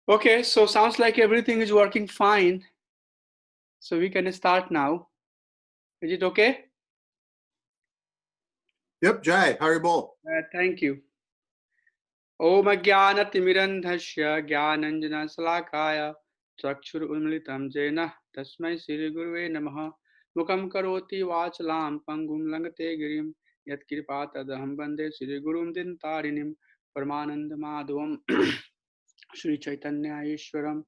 Okay, so sounds like everything is working fine. So we can start now. Is it okay? Yep, Jai, Haribol. Thank you. Om Ajnanatimirandhasya Jnananjana Salakaya Chakshurunmilitam Jena Tasmai Shri Guruve Namaha Mukam Karoti Vachalam Pangum Langate Girim Yat Kirpatadaham Bande Shri Gurum Dintarinim Paramananda Madhavam Shri Chaitanya Ishwaram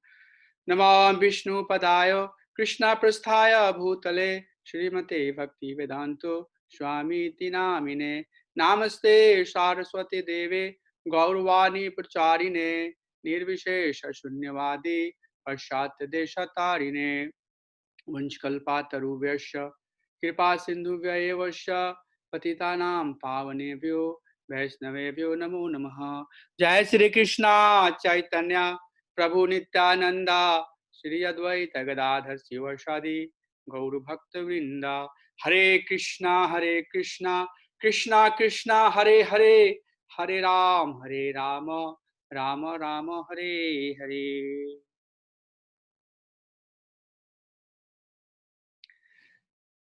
Namam Vishnu Padaya Krishna Prasthaya Bhutale Srimate Bhakti Vedanto Swami Tinamine Namaste Saraswati Deve Gaurvani Pracharine Nirvishesha Shunyavadi Pashat Deshatarine Vanchkalpatarubhyasya Kripa Sindhuvyayavasya Patitanam Pavanebhyo Vaishnavebhyo Namo Namaha Jai Shri Krishna Chaitanya Prabhu Nityananda Shri Advaita Gadadhar Sivasadi Gauru Bhakta Vrinda Hare Krishna Krishna Krishna Hare Hare Hare Rama Rama Rama Hare Hare.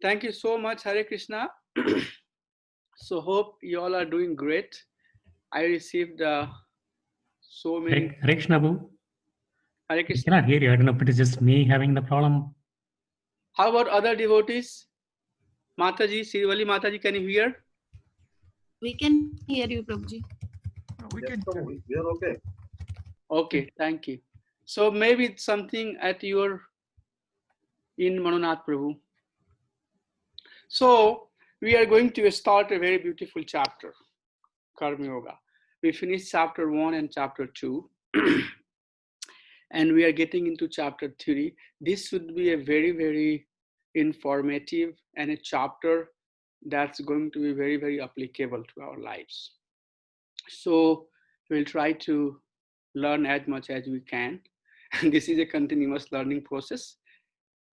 Thank you so much, Hare Krishna. So hope you all are doing great. I received so many. Hare Krishna, Boo. Hare I Krishna. cannot hear you. I don't know if it is just me having the problem. How about other devotees? Mataji, Sirivali Mataji, can you hear? We can hear you, Prabhuji. We are okay. Okay, thank you. So maybe it's something at your in Manonath Prabhu. So we are going to start a very beautiful chapter, Karma Yoga. We finished chapter 1 and chapter 2. And we are getting into chapter 3. This should be a very, very informative and a chapter that's going to be very, very applicable to our lives. So we'll try to learn as much as we can. And this is a continuous learning process.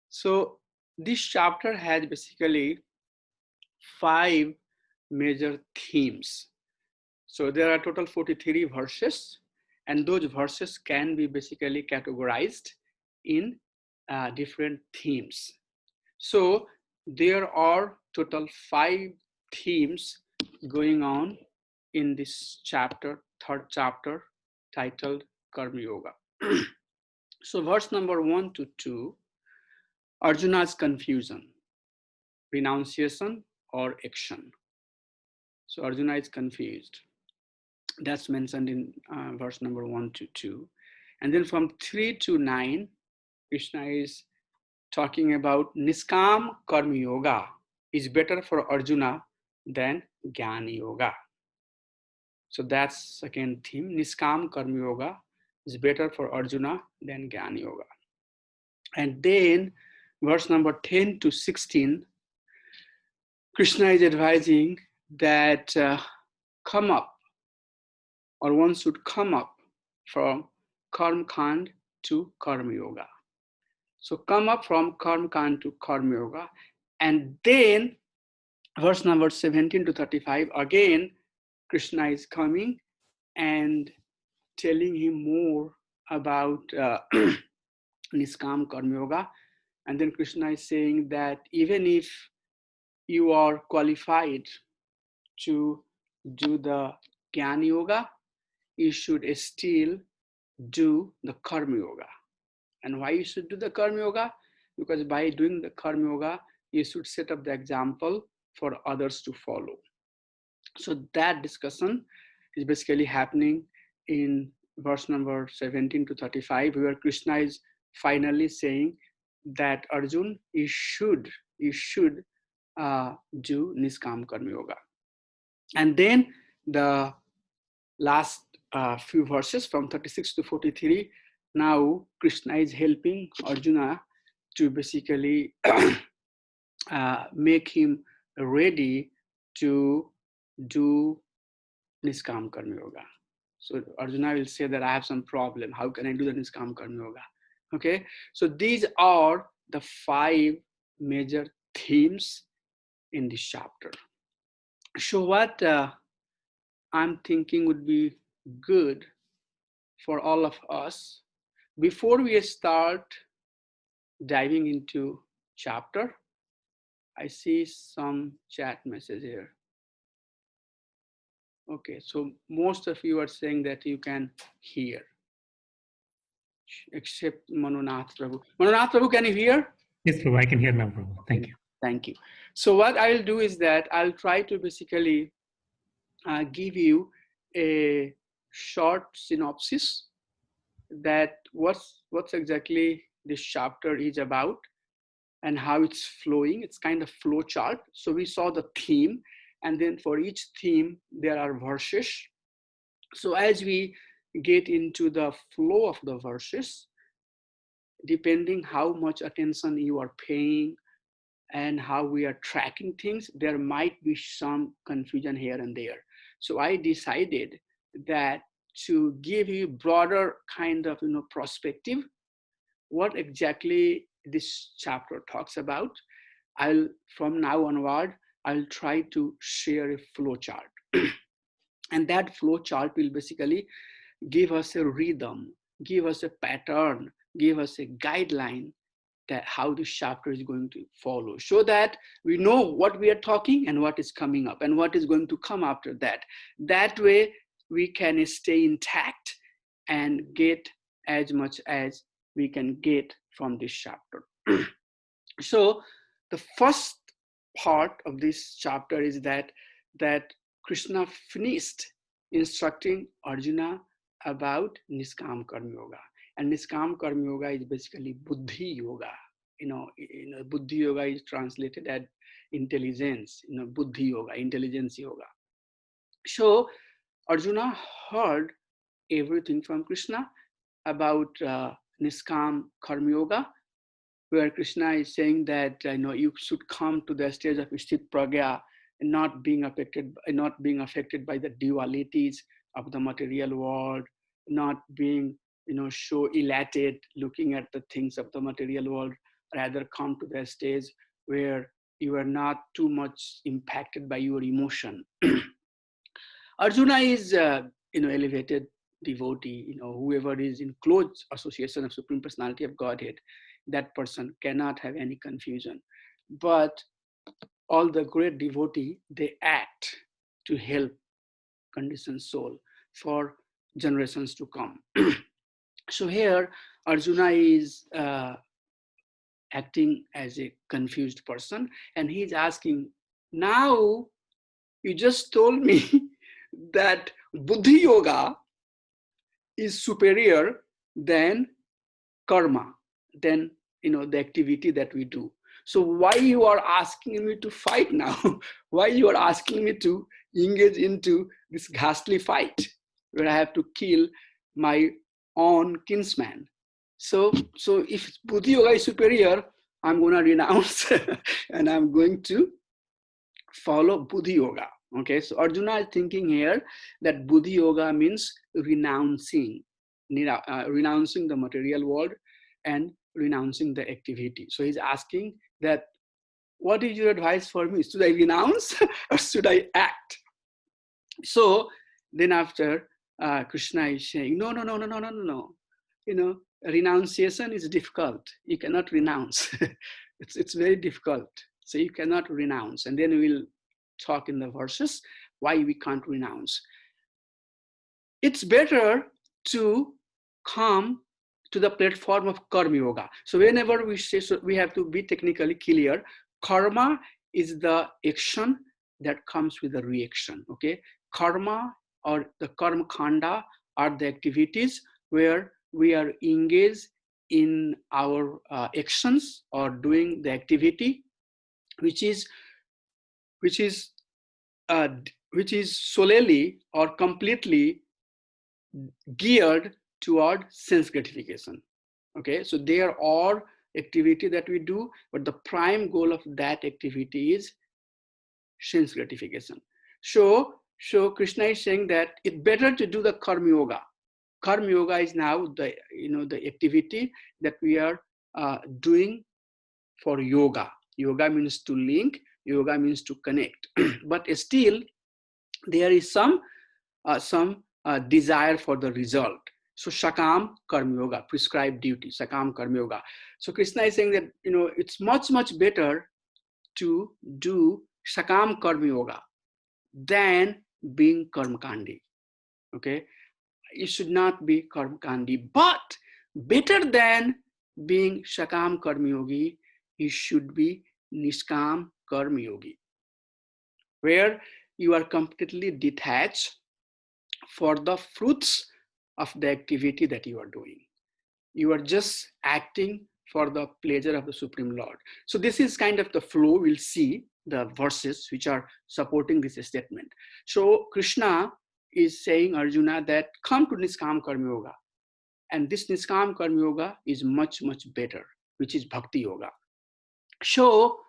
So this chapter has basically 5 major themes. So there are total 43 verses, and those verses can be basically categorized in different themes. So there are total 5 themes going on in this chapter, third chapter, titled Karma Yoga. So verse number 1 to 2, Arjuna's confusion, renunciation or action. So Arjuna is confused. That's mentioned in verse number 1 to 2. And then from 3 to 9, Krishna is talking about Niskam Karma Yoga is better for Arjuna than Jnana Yoga. So that's second theme. Niskam Karma Yoga is better for Arjuna than Jnana Yoga. And then verse number 10 to 16, Krishna is advising that come up, or one should come up from Karma Kand to Karma Yoga. So come up from Karma Kand to Karma Yoga. And then verse number 17 to 35, again, Krishna is coming and telling him more about Niskam Karma Yoga. And then Krishna is saying that even if you are qualified to do the Jnana Yoga, you should still do the Karma Yoga. And why you should do the Karma Yoga? Because by doing the Karma Yoga, you should set up the example for others to follow. So that discussion is basically happening in verse number 17 to 35, where Krishna is finally saying that Arjun, you should do Niskam Karma Yoga. And then the last few verses from 36 to 43, now Krishna is helping Arjuna to basically make him ready to do Niskam Karma Yoga. So Arjuna will say that I have some problem. How can I do the Niskam Karma Yoga? Okay, so these are the 5 major themes in this chapter. So what I'm thinking would be good for all of us before we start diving into chapter, I see some chat message here. Okay, so most of you are saying that you can hear, except Manonath Prabhu. Manonath Prabhu, can you hear? Yes, Prabhu, I can hear now, Prabhu. Thank you. Thank you. So what I'll do is that I'll try to basically give you a short synopsis that what's exactly this chapter is about and how it's flowing. It's kind of flow chart. So we saw the theme, and then for each theme there are verses. So as we get into the flow of the verses, depending how much attention you are paying and how we are tracking things, there might be some confusion here and there. So I decided that to give you broader kind of perspective, what exactly this chapter talks about, from now onward, I'll try to share a flow chart. And that flow chart will basically give us a rhythm, give us a pattern, give us a guideline that how this chapter is going to follow, so that we know what we are talking and what is coming up and what is going to come after that. That way we can stay intact and get as much as we can get from this chapter. So the first part of this chapter is that Krishna finished instructing Arjuna about Niskam Karma Yoga. And Niskam Karma Yoga is basically Buddhi Yoga. Buddhi Yoga is translated as intelligence, Buddhi Yoga, intelligence yoga. So Arjuna heard everything from Krishna about Niskam Karma Yoga, where Krishna is saying that you should come to the stage of Sthit Pragya, and not being affected by the dualities of the material world, not being so elated looking at the things of the material world. Rather come to the stage where you are not too much impacted by your emotion. Arjuna is elevated devotee, whoever is in close association of Supreme Personality of Godhead, that person cannot have any confusion. But all the great devotee, they act to help conditioned soul for generations to come. So here Arjuna is acting as a confused person, and he's asking, now you just told me that Buddhi Yoga is superior than karma, than the activity that we do. So why you are asking me to fight now? Why you are asking me to engage into this ghastly fight where I have to kill my own kinsman? So if Buddhi Yoga is superior, I'm going to renounce and I'm going to follow Buddhi Yoga. Okay, so Arjuna is thinking here that Buddhi Yoga means renouncing the material world and renouncing the activity. So he's asking that, what is your advice for me? Should I renounce or should I act? So then after Krishna is saying, no. Renunciation is difficult. You cannot renounce. It's very difficult. So you cannot renounce. And then we'll talk in the verses why we can't renounce. It's better to come to the platform of Karma Yoga. So whenever we say, so we have to be technically clear. Karma is the action that comes with a reaction. Okay, karma or the karma khanda are the activities where we are engaged in our actions or doing the activity, which is solely or completely geared toward sense gratification. Okay, so there are activity that we do, but the prime goal of that activity is sense gratification. So Krishna is saying that it's better to do the Karma Yoga. Karma Yoga is now the activity that we are doing for yoga. Yoga means to link. Yoga means to connect. But still, there is some desire for the result. So Shakam Karma Yoga, prescribed duty, Shakam Karma Yoga. So Krishna is saying that, it's much, much better to do Shakam Karma Yoga than being Karmakandi. Okay? You should not be Karmakandi, but better than being Shakam Karma Yogi, you should be Niskam Karma Yogi, where you are completely detached for the fruits of the activity that you are doing. You are just acting for the pleasure of the Supreme Lord. So this is kind of the flow. We'll see the verses which are supporting this statement. So Krishna is saying Arjuna that come to Niskam Karma Yoga. And this Niskam Karma Yoga is much, much better, which is Bhakti Yoga. So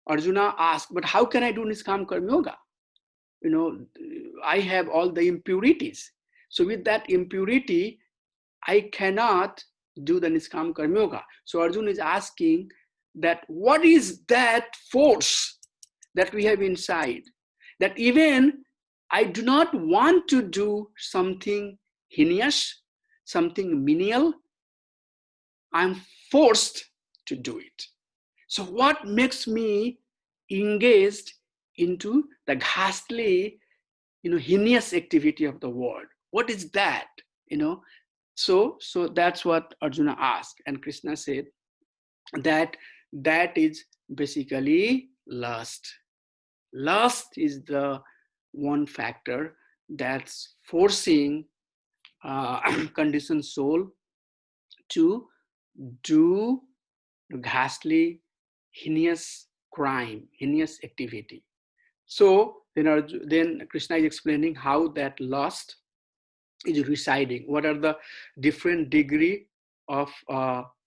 Arjuna asked, but how can I do Niskam Karma Yoga? I have all the impurities. So with that impurity, I cannot do the Niskam Karma Yoga. So Arjuna is asking that what is that force that we have inside, that even I do not want to do something heinous, something menial, I'm forced to do it. So what makes me engaged into the ghastly, heinous activity of the world? What is that? So that's what Arjuna asked, and Krishna said that is basically lust. Lust is the one factor that's forcing conditioned soul to do ghastly, heinous crime, heinous activity. So then Krishna is explaining how that lust is residing. What are the different degree of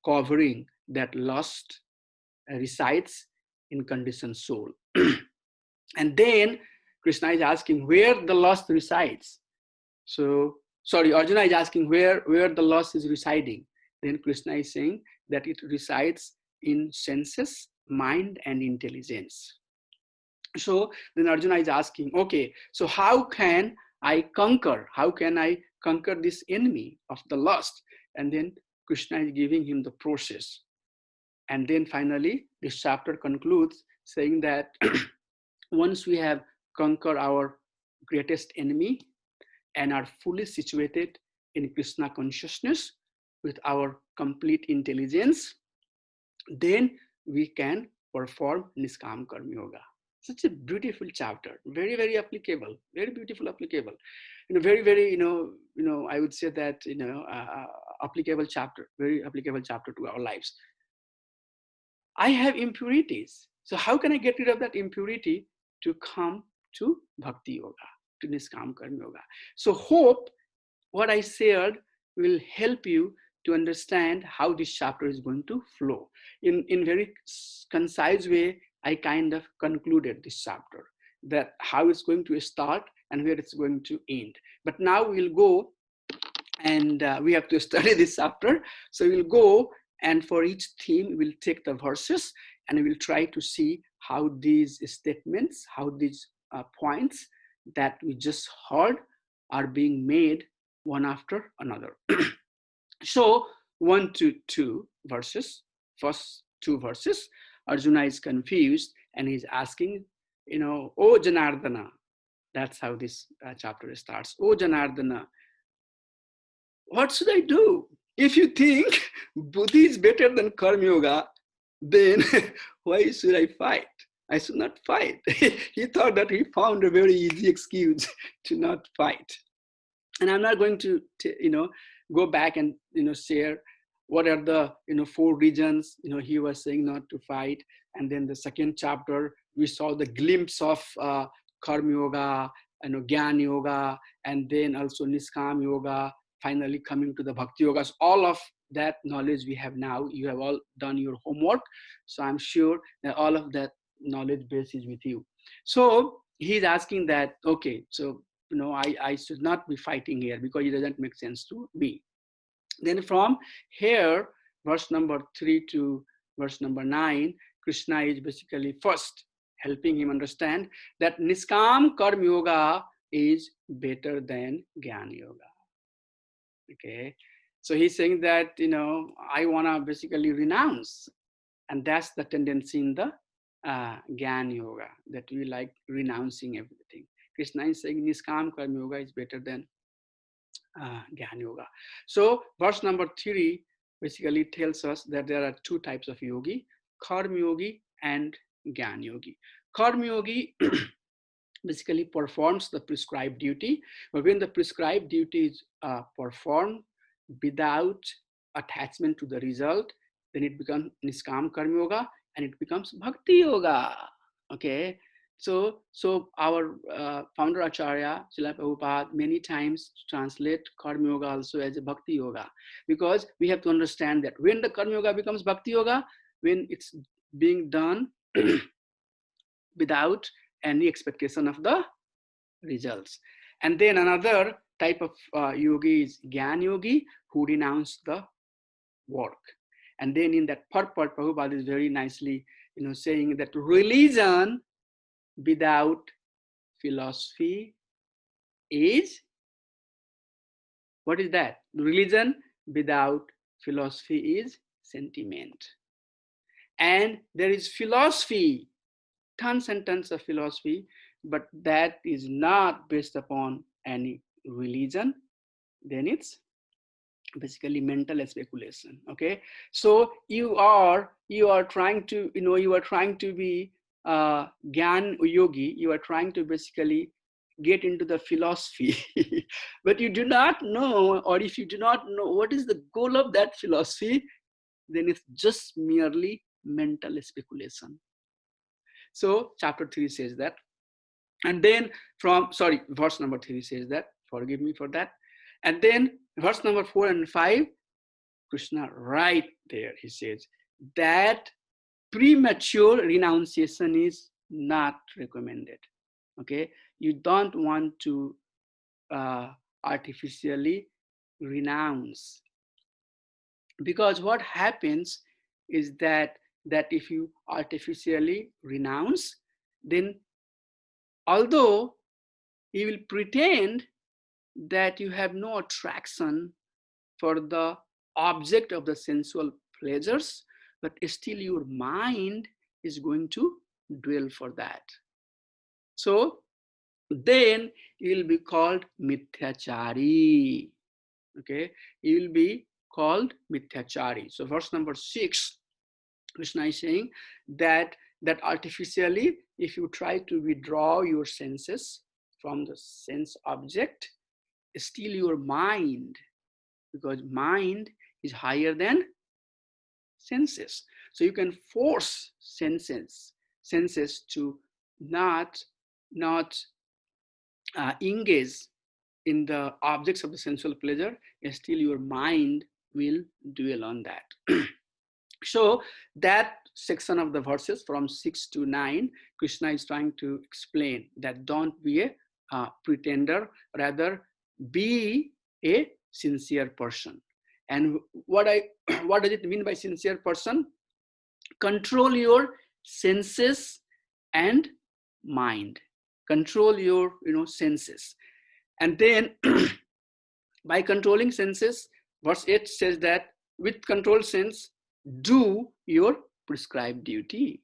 covering that lust resides in conditioned soul? And then Krishna is asking where the lust resides. So, sorry, Arjuna is asking where the lust is residing. Then Krishna is saying that it resides in senses, mind, and intelligence. So then Arjuna is asking, okay, so how can I conquer this enemy of the lust? And then Krishna is giving him the process. And then finally, this chapter concludes saying that once we have conquered our greatest enemy and are fully situated in Krishna consciousness with our complete intelligence, then we can perform Niskam Karma Yoga. Such a beautiful chapter, very, very applicable, very beautiful, applicable. Very, very, I would say that, applicable chapter, very applicable chapter to our lives. I have impurities. So how can I get rid of that impurity to come to Bhakti Yoga, to Niskam Karma Yoga? So hope what I shared will help you to understand how this chapter is going to flow. In very concise way, I kind of concluded this chapter, that how it's going to start and where it's going to end. But now we'll go and we have to study this chapter. So we'll go and for each theme, we'll take the verses and we'll try to see how these statements, how these points that we just heard are being made one after another. So 1 to 2 verses, first 2 verses, Arjuna is confused and he's asking, oh Janardana, that's how this chapter starts. Oh Janardana, what should I do? If you think Buddhi is better than Karma Yoga, then why should I fight? I should not fight. He thought that he found a very easy excuse to not fight. And I'm not going to go back and share what are the 4 reasons he was saying not to fight. And then the second chapter we saw the glimpse of Karma Yoga, Jnana Yoga, and then also Niskam Yoga, finally coming to the Bhakti Yogas. All of that knowledge we have now. You have all done your homework, so I'm sure that all of that knowledge base is with you. So he's asking that, okay, so I should not be fighting here because it doesn't make sense to me. Then from here, verse number 3 to verse number 9, Krishna is basically first helping him understand that Niskam Karma Yoga is better than Jnana Yoga. Okay, so he's saying that, I want to basically renounce, and that's the tendency in the Gyan Yoga, that we like renouncing everything. Krishna is saying Niskam Karma Yoga is better than Gyan Yoga. So verse number 3 basically tells us that there are two types of yogi, Karma Yogi and Gyan Yogi. Karma Yogi basically performs the prescribed duty, but when the prescribed duty is performed without attachment to the result, then it becomes Niskam Karma Yoga and it becomes Bhakti Yoga. Okay, so our founder Acharya Srila Prabhupada many times translate Karma Yoga also as a Bhakti Yoga, because we have to understand that when the Karma Yoga becomes Bhakti Yoga, when it's being done without any expectation of the results. And then another type of yogi is Gyan Yogi, who renounce the work. And then in that purport, Prabhupada is very nicely, saying that religion without philosophy is, what is that? Religion without philosophy is sentiment. And there is philosophy, tons and tons of philosophy, but that is not based upon any religion, then it's basically mental speculation. Okay, so you are trying to be Gyan Yogi, you are trying to basically get into the philosophy, but you do not know, or if you do not know what is the goal of that philosophy, then it's just merely mental speculation. So chapter 3 says that. And then verse number 3 says that, forgive me for that. And then verse number 4 and 5, Krishna right there, he says that premature renunciation is not recommended. Okay, you don't want to artificially renounce, because what happens is that if you artificially renounce, then although you will pretend that you have no attraction for the object of the sensual pleasures, but still your mind is going to dwell for that. So then you will be called mithyachari. Okay, you will be called mithyachari. So verse number 6, Krishna is saying that artificially, if you try to withdraw your senses from the sense object, still your mind, because mind is higher than senses. So you can force senses to not engage in the objects of the sensual pleasure, still your mind will dwell on that. So that section of the verses from 6 to 9, Krishna is trying to explain that don't be a pretender, rather be a sincere person. And what does it mean by sincere person? Control your senses and mind. Control your senses. And then by controlling senses, verse 8 says that with controlled sense, do your prescribed duty.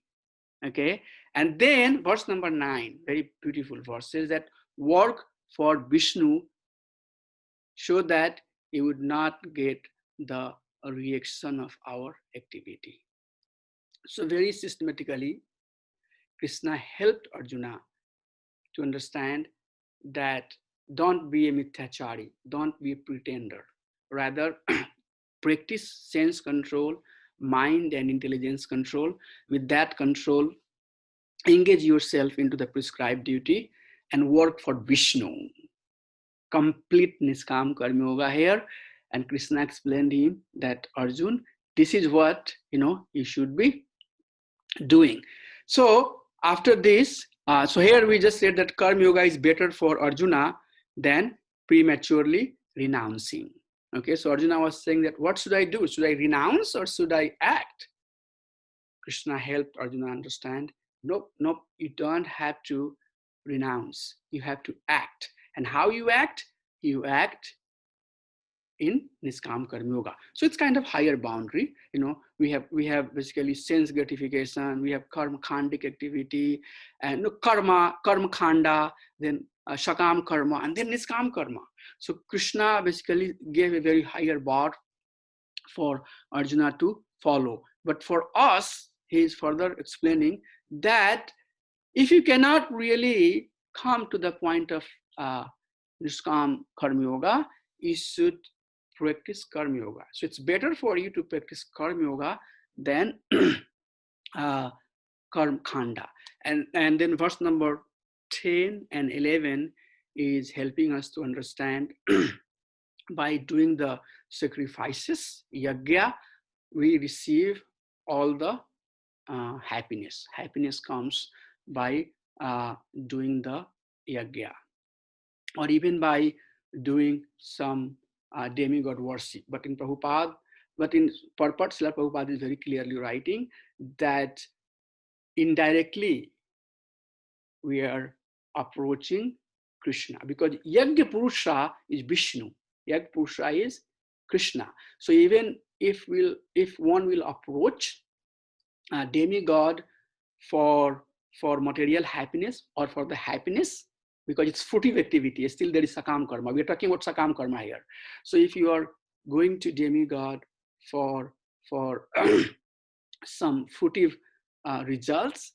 Okay, and then verse number 9, very beautiful verse, says that work for Vishnu so that you would not get the reaction of our activity. So very systematically, Krishna helped Arjuna to understand that don't be a mithyachari, don't be a pretender, rather practice sense control, mind and intelligence control. With that control, engage yourself into the prescribed duty and work for Vishnu. Complete Niskam Karma Yoga here. And Krishna explained him that, Arjun, this is what you should be doing. So after this, so here we just said that Karma Yoga is better for Arjuna than prematurely renouncing. Okay, so Arjuna was saying that, what should I do? Should I renounce or should I act? Krishna helped Arjuna understand, nope, you don't have to renounce. You have to act. And how you act? You act in Niskam Karma Yoga. So it's kind of higher boundary. We have basically sense gratification, we have karma khandic activity, and karma khanda, then shakam karma, and then Niskam karma. So Krishna basically gave a very higher bar for Arjuna to follow. But for us, he is further explaining that if you cannot really come to the point of Niskam Karma Yoga, you should practice Karma Yoga. So it's better for you to practice Karma Yoga than Karma Khanda. And then verse number 10 and 11 is helping us to understand by doing the sacrifices, yajna, we receive all the happiness. Happiness comes by doing the yajna, or even by doing some demigod worship. But in Prabhupada, in purport, Srila Prabhupada is very clearly writing that indirectly we are approaching Krishna, because Yajna Purusha is Vishnu, Yajna Purusha is Krishna. So even if one will approach a demigod for material happiness or for the happiness, because it's fruitive activity, still there is Sakam Karma. We are talking about Sakam Karma here. So if you are going to demigod for some fruitive results,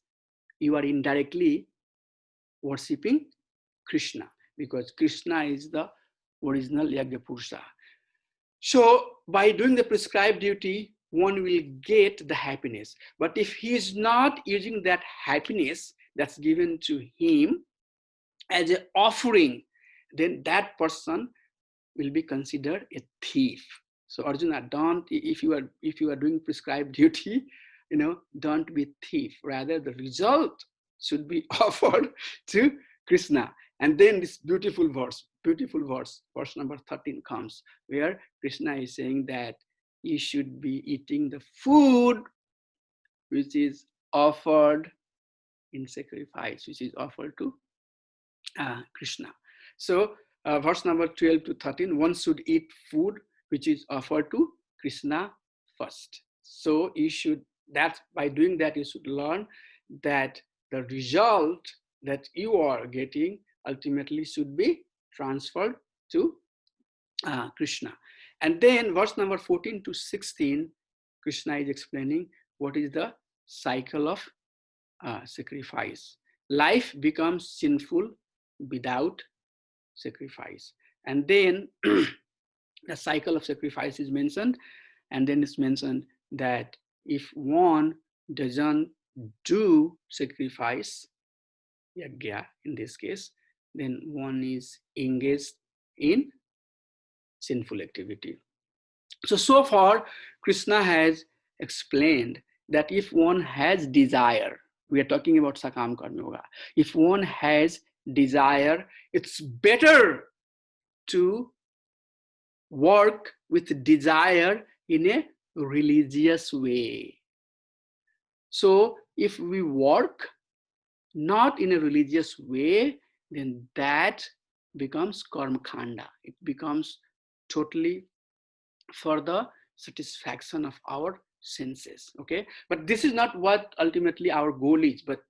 you are indirectly worshipping Krishna, because Krishna is the original Yajna Purusha. So by doing the prescribed duty, one will get the happiness. But if he is not using that happiness that's given to him as an offering, then that person will be considered a thief. So Arjuna, don't, if you are doing prescribed duty, don't be thief. Rather, the result should be offered to Krishna. And then this beautiful verse, verse number 13 comes, where Krishna is saying that you should be eating the food which is offered in sacrifice, which is offered to Krishna. So verse number 12 to 13, one should eat food which is offered to Krishna first. So you should, that by doing that, you should learn that the result that you are getting ultimately should be transferred to Krishna. And then verse number 14 to 16, Krishna is explaining what is the cycle of sacrifice. Life becomes sinful without sacrifice. And then the cycle of sacrifice is mentioned, and then it's mentioned that if one doesn't do sacrifice, yajna in this case, then one is engaged in sinful activity. So far, Krishna has explained that if one has desire, we are talking about Sakam Karma Yoga, if one has desire, it's better to work with desire in a religious way. So if we work not in a religious way, then that becomes karma khanda. It becomes totally for the satisfaction of our senses. Okay, but this is not what ultimately our goal is. But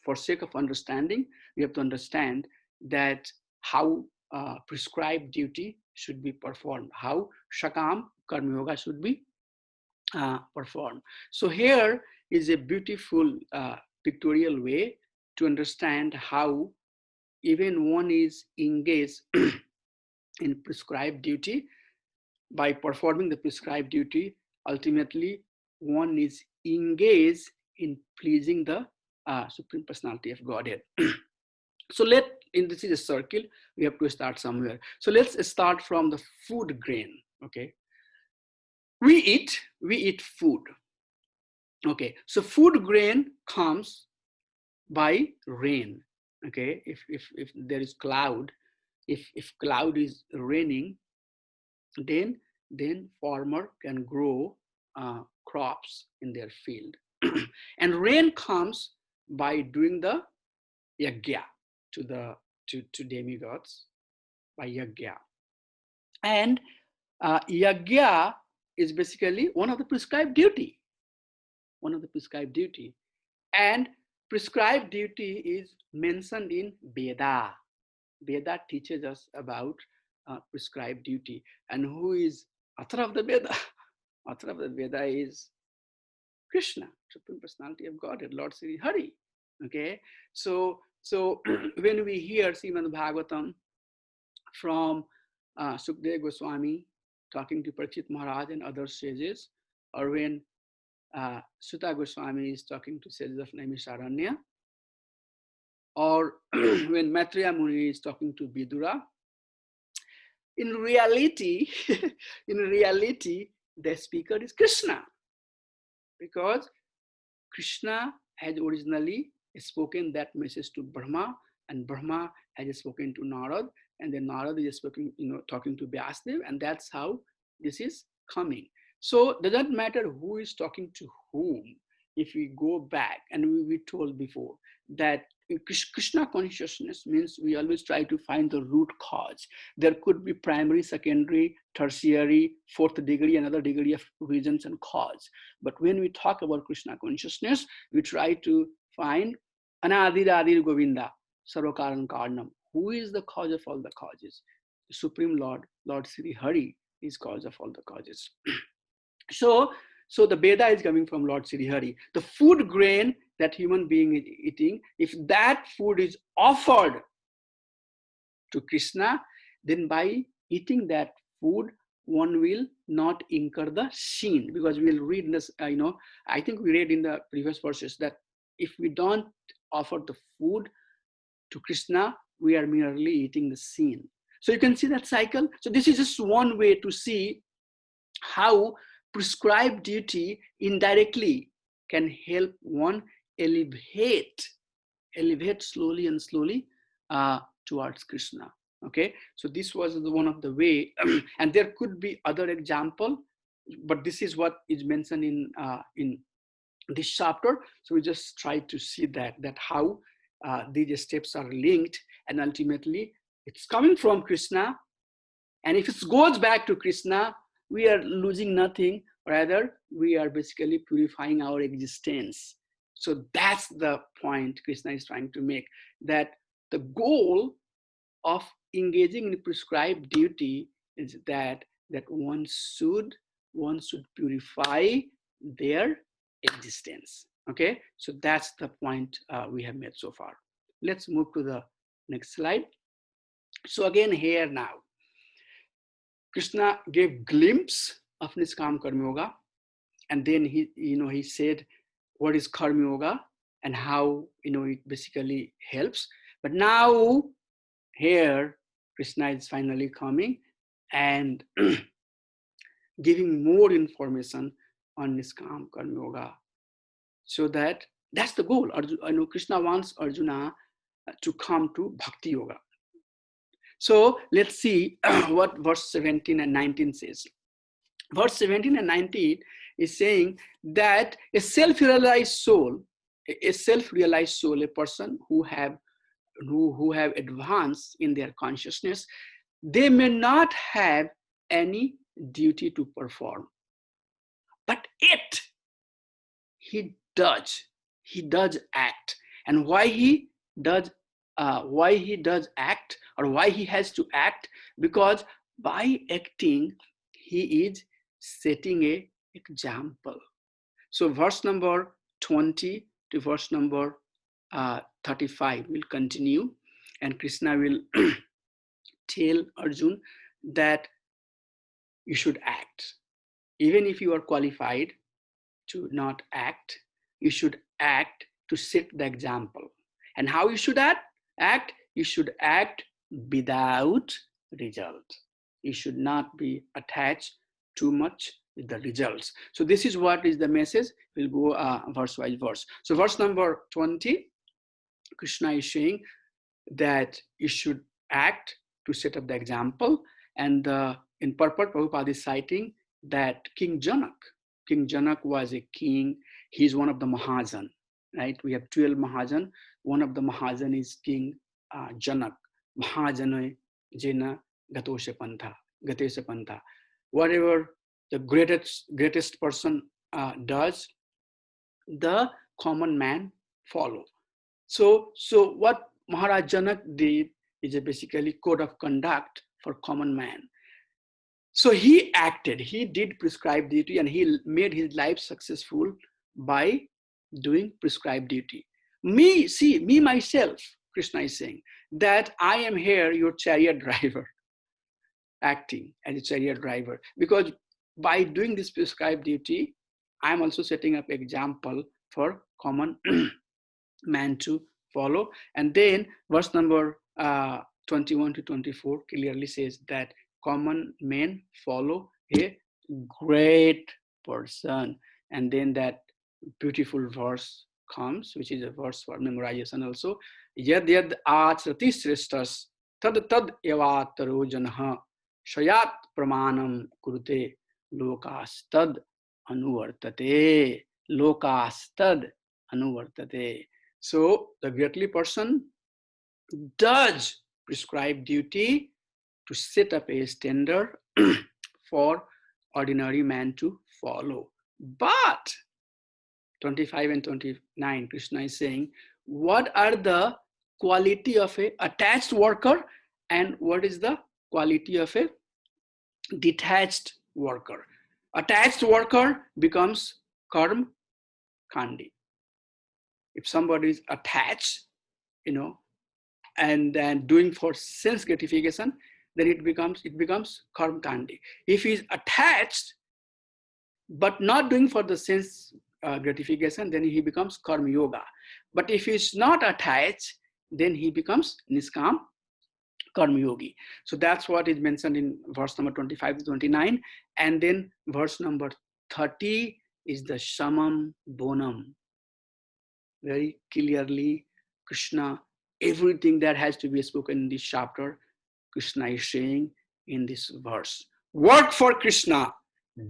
for sake of understanding, we have to understand that how prescribed duty should be performed, how Shakam Karma Yoga should be performed. So here is a beautiful pictorial way to understand how even one is engaged in prescribed duty. By performing the prescribed duty, ultimately one is engaged in pleasing the Supreme Personality of Godhead. So this is a circle, we have to start somewhere. So let's start from the food grain. Okay, we eat food. Okay, so food grain comes by rain. Okay, if there is cloud, if cloud is raining, then farmer can grow crops in their field. And rain comes by doing the yajna to demigods, by yajna. And Yagya is basically one of the prescribed duty. One of the prescribed duty. And prescribed duty is mentioned in Veda. Veda teaches us about prescribed duty. And who is author of the Veda? Author of the Veda is Krishna, Supreme Personality of Godhead, Lord Sri Hari. Okay, so when we hear Srimad Bhagavatam from Sukdev Goswami talking to Parikshit Maharaj and other sages, or when Sutta Goswami is talking to sages of Naimisharanya, or when Maitreya Muni is talking to Vidura, in reality, the speaker is Krishna, because Krishna had originally spoken that message to Brahma, and Brahma has spoken to Narad, and then Narad is spoken, talking to Vyasdev, and that's how this is coming. So it doesn't matter who is talking to whom. If we go back, and we told before that Krishna consciousness means we always try to find the root cause. There could be primary, secondary, tertiary, fourth degree, another degree of reasons and cause. But when we talk about Krishna consciousness, we try to find Anadiradir Govinda, Sarvakaran Karnam. Who is the cause of all the causes? The Supreme Lord, Lord Sri Hari, is cause of all the causes. So the Veda is coming from Lord Sri Hari. The food grain that human being is eating, if that food is offered to Krishna, then by eating that food, one will not incur the sin. Because we'll read in this, I think we read in the previous verses that if we don't offer the food to Krishna, we are merely eating the sin. So you can see that cycle. So this is just one way to see how prescribed duty indirectly can help one elevate slowly and slowly towards Krishna. Okay, so this was one of the way, and there could be other example, but this is what is mentioned in this chapter. So we just try to see that how these steps are linked, and ultimately it's coming from Krishna. And if it goes back to Krishna, we are losing nothing, rather we are basically purifying our existence. So that's the point Krishna is trying to make, that the goal of engaging in prescribed duty is that one should purify their existence. Okay, so that's the point we have made so far. Let's move to the next slide. So again here now, Krishna gave glimpse of Niskam Karma Yoga, and then he said what is Karma Yoga and how it basically helps. But now here Krishna is finally coming and giving more information on Niskam Karma Yoga, so that's the goal. Krishna wants Arjuna to come to Bhakti Yoga. So let's see what verse 17 and 19 says. Verse 17 and 19 is saying that a self-realized soul, a person who have advanced in their consciousness, they may not have any duty to perform, but yet he does act. And why he does act, or why he has to act? Because by acting he is setting a example. So verse number 20 to verse number 35 will continue, and Krishna will tell Arjun that you should act. Even if you are qualified to not act, you should act to set the example. And how you should act? You should act without result. You should not be attached too much with the results. So this is what is the message. We'll go verse by verse. So verse number 20, Krishna is saying that you should act to set up the example. And in purport, Prabhupada is citing that King Janak was a king. He's one of the Mahajan, right? We have 12 Mahajan. One of the Mahajan is King Janak. Mahajana Jena Gatesha Pantha. whatever the greatest person does, the common man follow. So what Maharaj Janak did is a basically code of conduct for common man. So he acted, he did prescribed duty, and he made his life successful by doing prescribed duty. Me myself, Krishna is saying that I am here, your chariot driver, acting as a chariot driver, because by doing this prescribed duty, I am also setting up example for common man to follow. And then verse number 21 to 24 clearly says that common men follow a great person. And then that beautiful verse comes, which is a verse for memorization also. Yad yad achrati shreshtas tad tad yavataro janah shayat pramanam kurute lokastad anuvartate. Lokastad anuvartate. So the greatly person does prescribe duty to set up a standard for ordinary man to follow. But 25 and 29, Krishna is saying, what are the quality of a attached worker and what is the quality of a detached worker? Attached worker becomes karm kandi. If somebody is attached, and then doing for sense gratification, then it becomes karma kandi. If he is attached but not doing for the sense gratification, then he becomes karma yoga. But if he is not attached, then he becomes niskam karma yogi. So that's what is mentioned in verse number 25 to 29. And then verse number 30 is the shamam bonam. Very clearly, Krishna, everything that has to be spoken in this chapter, Krishna is saying in this verse. Work for Krishna.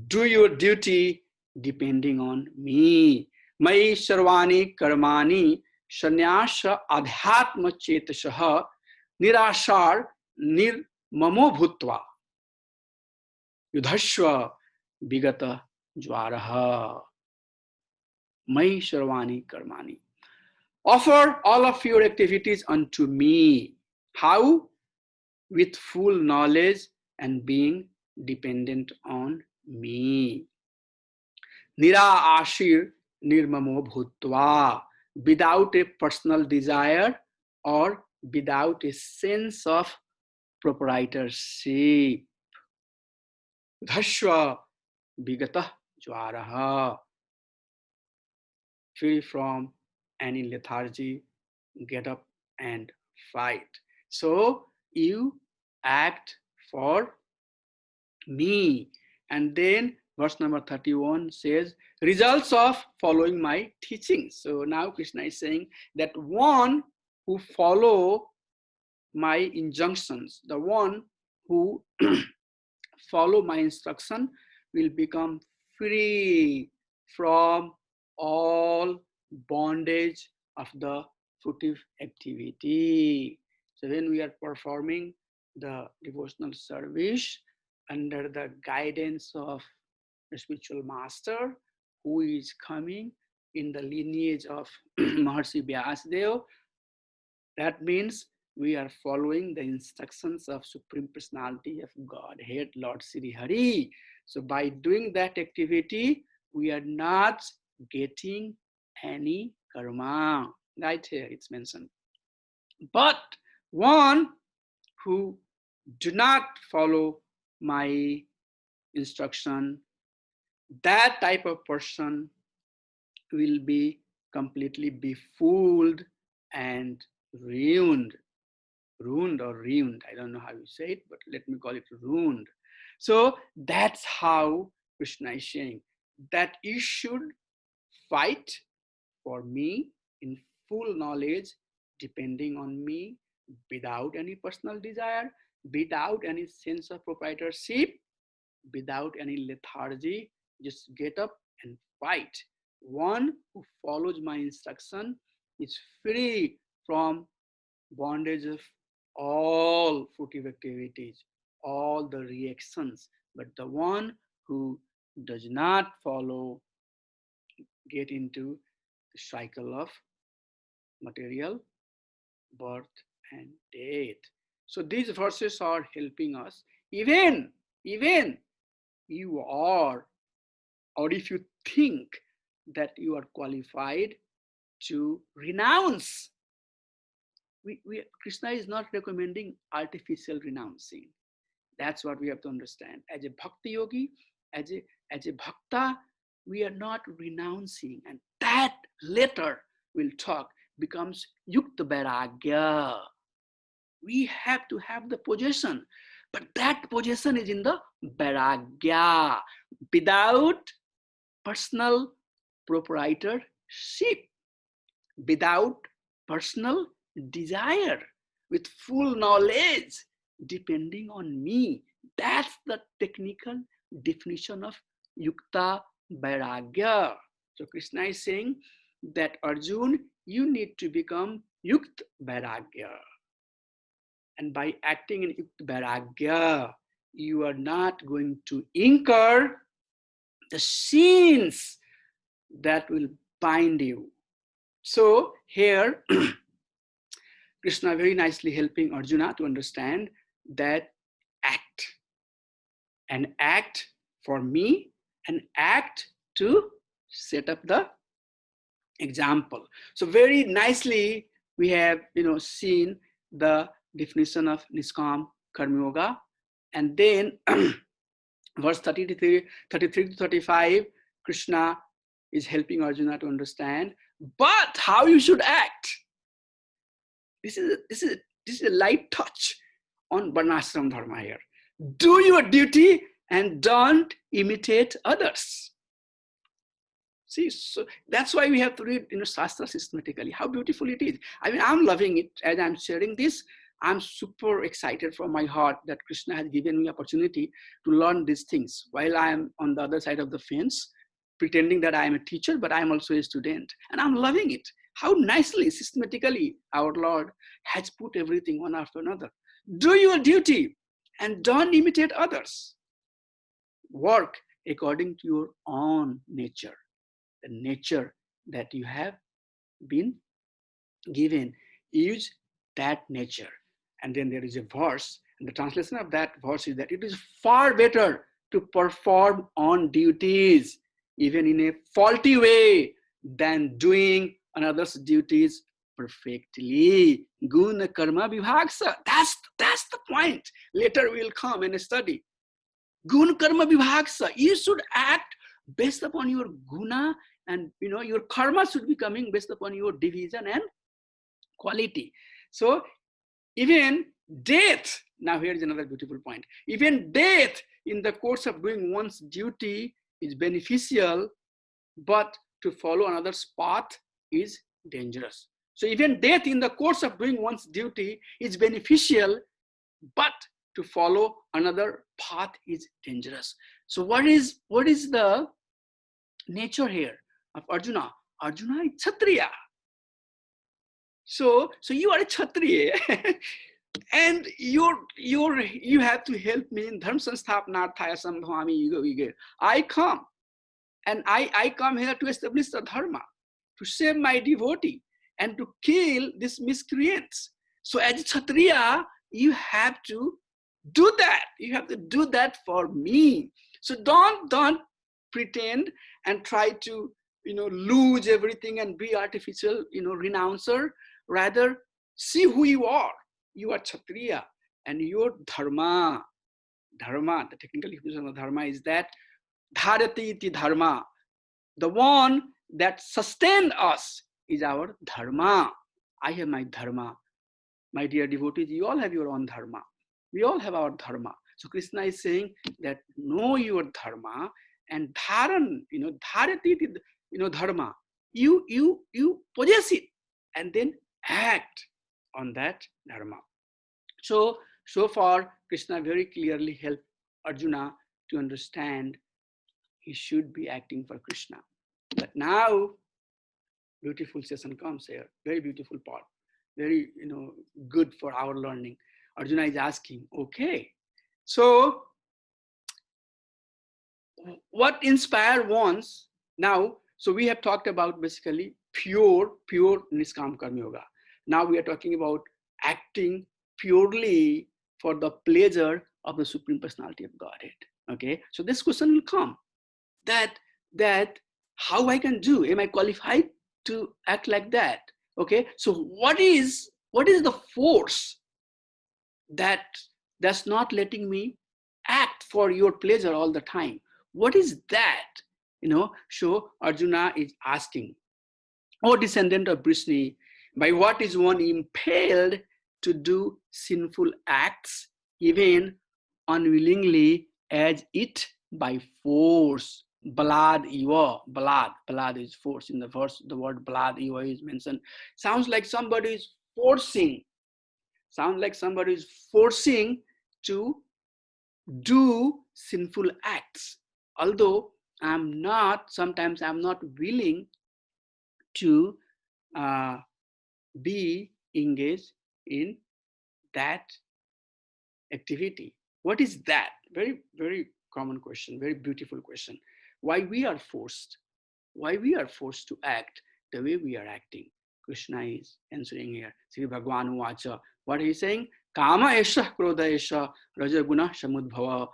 Do your duty depending on me. Mai sarvani karmani sanyasha adhyatma chetasah nirashar nirmamo bhutva yudhashva vigata jwaraha. Mai sarvani karmani. Offer all of your activities unto me. How? With full knowledge and being dependent on me. Nira ashir nirmamo bhutva. Without a personal desire or without a sense of proprietorship. Dhashva vigata jwaraha. Free from any lethargy, get up and fight. So you act for me. And then verse number 31 says, results of following my teachings. So now Krishna is saying that one who follow my injunctions, the one who follow my instruction will become free from all bondage of the fruitive activity. So when we are performing the devotional service under the guidance of the spiritual master who is coming in the lineage of Maharshi Vyasadeva, that means we are following the instructions of Supreme Personality of Godhead, Lord Sri Hari. So by doing that activity, we are not getting any karma. Right here it's mentioned. But one who do not follow my instruction, that type of person will be completely befooled and ruined. Ruined or ruined, I don't know how you say it, but let me call it ruined. So that's how Krishna is saying that you should fight for me in full knowledge, depending on me, without any personal desire, without any sense of proprietorship, without any lethargy. Just get up and fight. One who follows my instruction is free from bondage of all fruitive activities, all the reactions but the one who does not follow, get into the cycle of material birth and death. So these verses are helping us. Even you are, or if you think that you are qualified to renounce, Krishna is not recommending artificial renouncing. That's what we have to understand. As a bhakti yogi, as a bhakta, we are not renouncing, and that later we'll talk becomes yukta vairagya. We have to have the possession, but that possession is in the vairagya, without personal proprietorship, without personal desire, with full knowledge depending on me. That's the technical definition of yukta vairagya. So Krishna is saying that Arjun, you need to become yukta vairagya. And by acting in yukta vairagya, you are not going to incur the sins that will bind you. So here, Krishna very nicely helping Arjuna to understand that an act for me, an act to set up the example. So very nicely we have seen the definition of Niskam Karma Yoga, and then verse 33 to 35, Krishna is helping Arjuna to understand, but how you should act. This is a light touch on Varnashram Dharma here. Do your duty and don't imitate others. See, so that's why we have to read Shastra systematically. How beautiful it is. I mean, I'm loving it as I'm sharing this. I'm super excited from my heart that Krishna has given me opportunity to learn these things while I am on the other side of the fence, pretending that I am a teacher, but I am also a student. And I'm loving it. How nicely, systematically, our Lord has put everything one after another. Do your duty and don't imitate others. Work according to your own nature, the nature that you have been given. Use that nature. And then there is a verse, and the translation of that verse is that it is far better to perform on duties, even in a faulty way, than doing another's duties perfectly. Guna karma vibhagsa. That's the point. Later we'll come and study. Guna karma vibhagsa. You should act based upon your guna, and your karma should be coming based upon your division and quality. So even death, now here is another beautiful point. Even death in the course of doing one's duty is beneficial, but to follow another's path is dangerous. So even death in the course of doing one's duty is beneficial, but to follow another path is dangerous. So what is the nature here of Arjuna? Arjuna is Kshatriya. So you are a Kshatriya, and you have to help me in dharma sansthapanarthaya sambhavami yuga yuga. I come, and I come here to establish the dharma, to save my devotee, and to kill these miscreants. So as a Kshatriya, you have to do that. You have to do that for me. So don't pretend and try to lose everything and be artificial renouncer. Rather, see who you are. You are Kshatriya, and your dharma, the technical definition of dharma is that dharati iti dharma. The one that sustains us is our dharma. I have my dharma. My dear devotees, you all have your own dharma. We all have our dharma. So Krishna is saying that know your dharma and dharan, dharati iti dharma. You possess it and then act on that dharma. So far, Krishna very clearly helped Arjuna to understand he should be acting for Krishna. But now, beautiful session comes here. Very beautiful part. Very, good for our learning. Arjuna is asking, okay, so what inspire wants now? So we have talked about basically pure Niskam Karma Yoga. Now we are talking about acting purely for the pleasure of the Supreme Personality of Godhead. Okay, so this question will come, that how I can do? Am I qualified to act like that? Okay, so what is the force that's not letting me act for your pleasure all the time? What is that? So Arjuna is asking, O descendant of Brishni, by what is one impelled to do sinful acts, even unwillingly, as it by force? Balad iva, balad is force. In the verse, the word balad iva is mentioned. Sounds like somebody is forcing. To do sinful acts. Although sometimes I'm not willing to be engaged in that activity. What is that? Very, very common question, very beautiful question. Why we are forced to act the way we are acting? Krishna is answering here. Sri Bhagwan Vacha. What he is saying? Kama esha krodha esha rajaguna samudbhava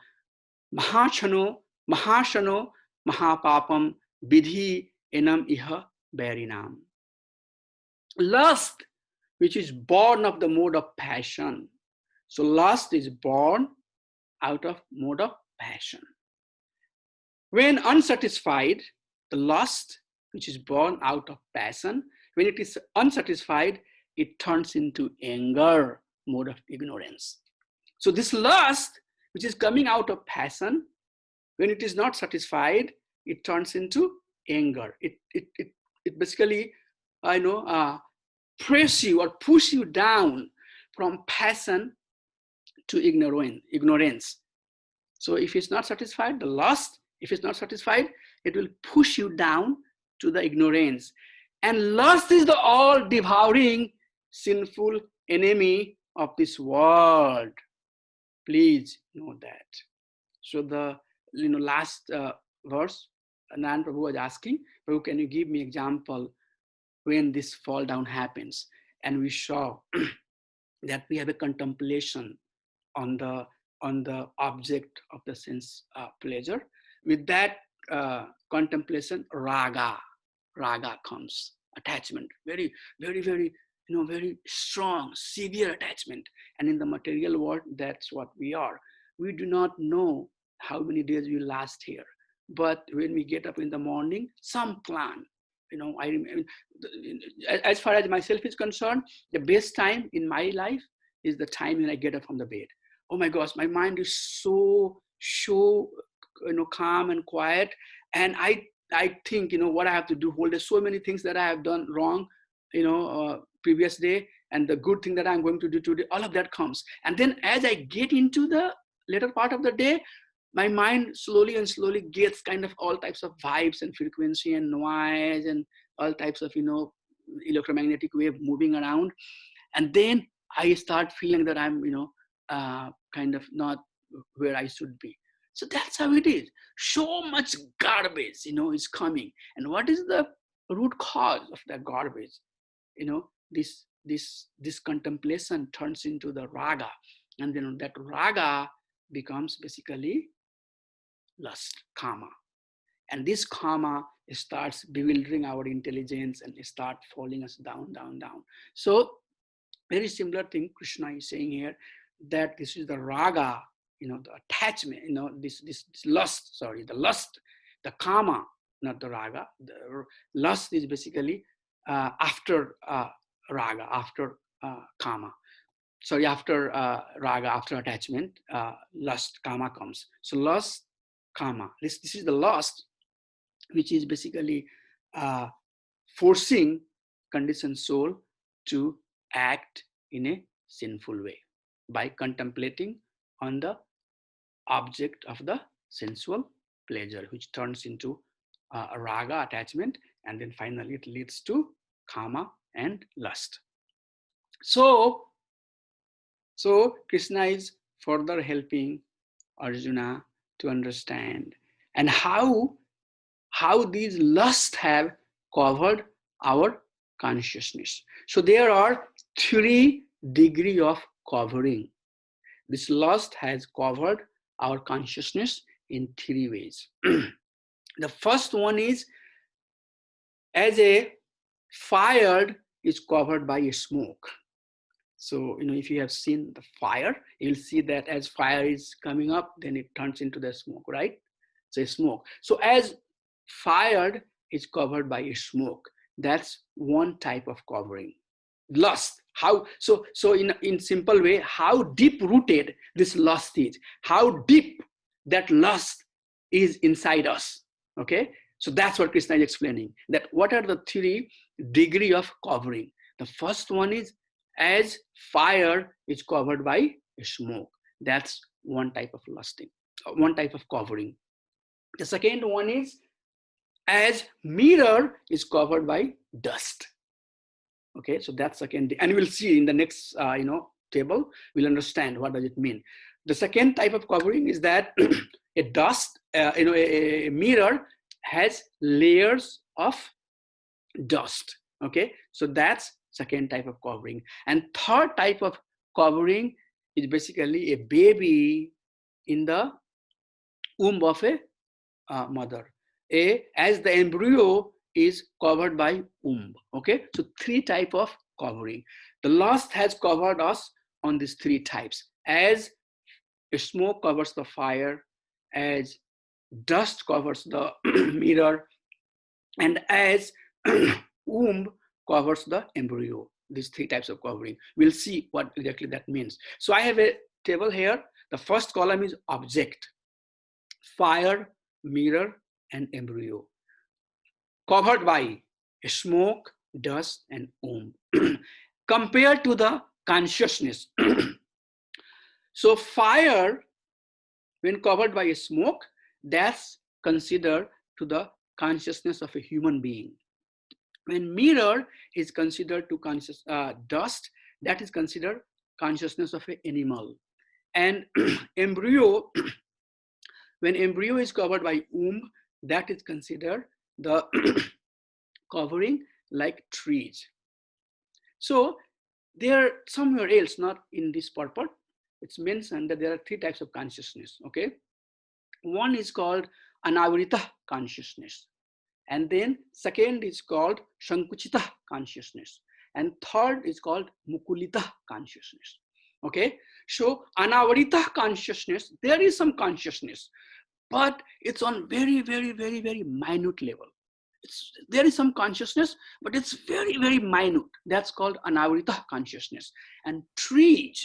mahashano mahapapam vidhi enam iha bharinam. Lust, which is born of the mode of passion. So lust is born out of mode of passion. When unsatisfied, the lust, which is born out of passion, when it is unsatisfied, it turns into anger, mode of ignorance. So this lust, which is coming out of passion, when it is not satisfied, it turns into anger. It basically, press you or push you down from passion to ignorance. So if it's not satisfied, the lust, if it's not satisfied, it will push you down to the ignorance. And lust is the all-devouring, sinful enemy of this world. Please know that. So the last verse, Nan Prabhu was asking, Prabhu, can you give me example when this fall down happens? And we saw that we have a contemplation on the object of the sense pleasure. With that contemplation, raga comes, attachment, very, very, very, very strong, severe attachment. And in the material world, that's what we are. We do not know how many days we last here. But when we get up in the morning, some plan. I remember, as far as myself is concerned, the best time in my life is the time when I get up from the bed. Oh my gosh, my mind is so calm and quiet, and I think what I have to do. Whole day, so many things that I have done wrong, previous day, and the good thing that I'm going to do today. All of that comes, and then as I get into the later part of the day, my mind slowly gets kind of all types of vibes and frequency and noise and all types of electromagnetic wave moving around, and then I start feeling that I'm kind of not where I should be. So that's how it is. So much garbage is coming, and what is the root cause of that garbage? This contemplation turns into the raga, and then that raga becomes basically lust, kama. And this kama starts bewildering our intelligence and start falling us down. So very similar thing Krishna is saying here, that this is the raga, the attachment, this lust, the lust, the kama, not the raga. The lust is basically after raga, after kama. Sorry, after raga, after attachment, lust, kama comes. So lust, kama. This is the lust, which is basically forcing conditioned soul to act in a sinful way by contemplating on the object of the sensual pleasure, which turns into a raga, attachment, and then finally it leads to kama and lust. So Krishna is further helping Arjuna to understand and how these lusts have covered our consciousness. So there are 3 degrees of covering. This lust has covered our consciousness in 3 ways. The first one is as a fire is covered by a smoke. So, if you have seen the fire, you'll see that as fire is coming up, then it turns into the smoke, right? It's a smoke. So as fire is covered by a smoke, that's one type of covering. Lust. How so in simple way, how deep rooted this lust is, how deep that lust is inside us. Okay, so that's what Krishna is explaining, that what are the 3 degrees of covering. The first one is as fire is covered by smoke. That's one type of lusting, one type of covering. The second one is as mirror is covered by dust. Okay, so that's second, and we'll see in the next table, we'll understand what does it mean. The second type of covering is that a mirror has layers of dust. Okay, so that's second type of covering. And third type of covering is basically a baby in the womb of a mother. As the embryo is covered by womb. Okay, so 3 type of covering. The lust has covered us on these 3 types. As smoke covers the fire, as dust covers the mirror, and as womb covers the embryo. These 3 types of covering. We'll see what exactly that means. So I have a table here. The first column is object, fire, mirror, and embryo, covered by smoke, dust, and womb. Compared to the consciousness. So fire, when covered by smoke, that's considered to the consciousness of a human being. When mirror is considered to dust, that is considered consciousness of an animal. And embryo, when embryo is covered by womb, that is considered the covering like trees. So there somewhere else, not in this purport, it's mentioned that there are 3 types of consciousness. Okay, one is called anavrita consciousness, and then second is called sankuchita consciousness, and third is called mukulita consciousness. Okay, so anavrita consciousness, there is some consciousness, but it's on very, very, very, very minute level. There is some consciousness, but it's very, very minute. That's called anavrita consciousness. And trees,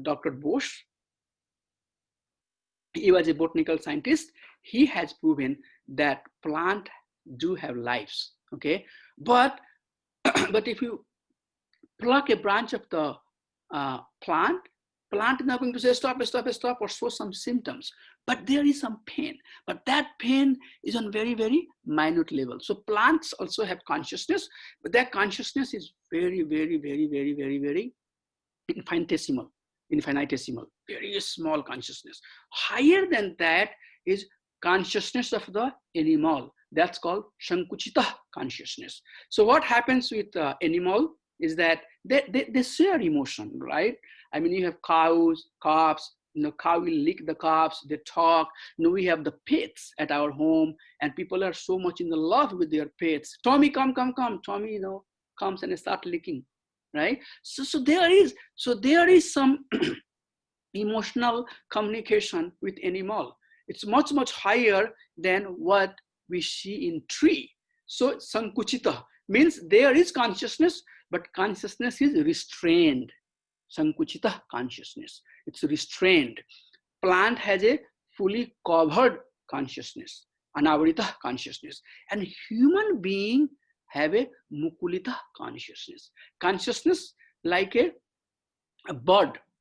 Dr. Bosch, he was a botanical scientist. He has proven that plants do have lives. Okay, but if you pluck a branch of the plant is not going to say stop or show some symptoms, but there is some pain, but that pain is on very, very minute level. So plants also have consciousness, but their consciousness is very, very, very, very, very, very infinitesimal, very small consciousness. Higher than that is consciousness of the animal. That's called sankuchita consciousness. So what happens with animal is that they share emotion, right? I mean, you have cows, calves, cow will lick the calves, they talk. We have the pets at our home, and people are so much in love with their pets. Tommy, come. Tommy, comes and start licking, right? So there is some emotional communication with animal. It's much, much higher than what we see in tree. So sankuchita means there is consciousness, but consciousness is restrained. Sankuchita consciousness, it's restrained. Plant has a fully covered consciousness, anavrita consciousness, and human being have a mukulita consciousness. Consciousness like a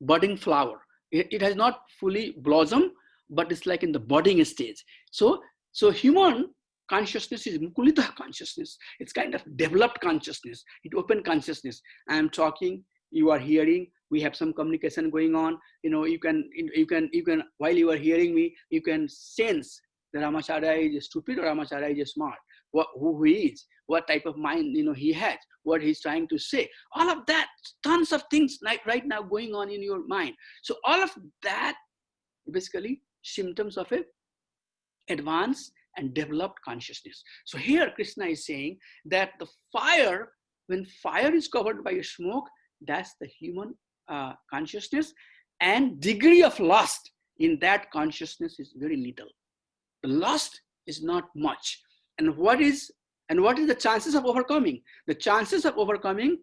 budding flower. It has not fully blossomed, but it's like in the budding stage. So human consciousness is mukulita consciousness. It's kind of developed consciousness. It open consciousness. I am talking, you are hearing, we have some communication going on. You can while you are hearing me, you can sense that Ramacharya is stupid or Ramacharya is smart. Who he is, what type of mind he has, what he's trying to say. All of that, tons of things like right now going on in your mind. So all of that basically symptoms of a advanced and developed consciousness. So here Krishna is saying that the fire, when fire is covered by smoke, that's the human consciousness, and degree of lust in that consciousness is very little. The lust is not much. And what is the chances of overcoming? The chances of overcoming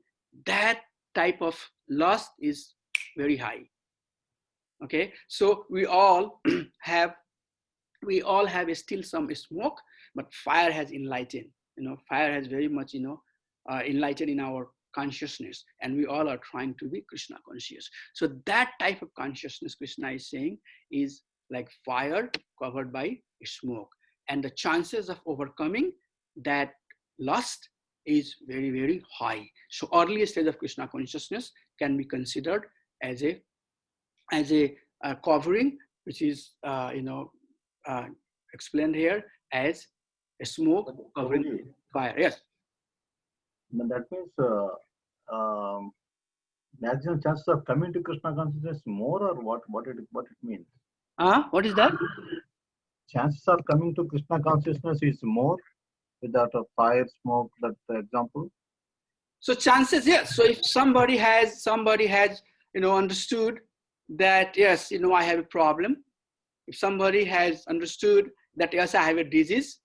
that type of lust is very high. Okay, so we all have still some smoke, but fire has enlightened. Fire has very much enlightened in our consciousness, and we all are trying to be Krishna conscious. So that type of consciousness, Krishna is saying, is like fire covered by smoke, and the chances of overcoming that lust is very, very high. So early stage of Krishna consciousness can be considered as a covering, which is explained here as a smoke covering fire. Yes. That means maximum chances of coming to Krishna consciousness more, or what it means? What is that? Chances of coming to Krishna consciousness is more without a fire, smoke, that example. So chances, yes. So if somebody has understood that, yes, I have a problem. If somebody has understood that, yes, I have a disease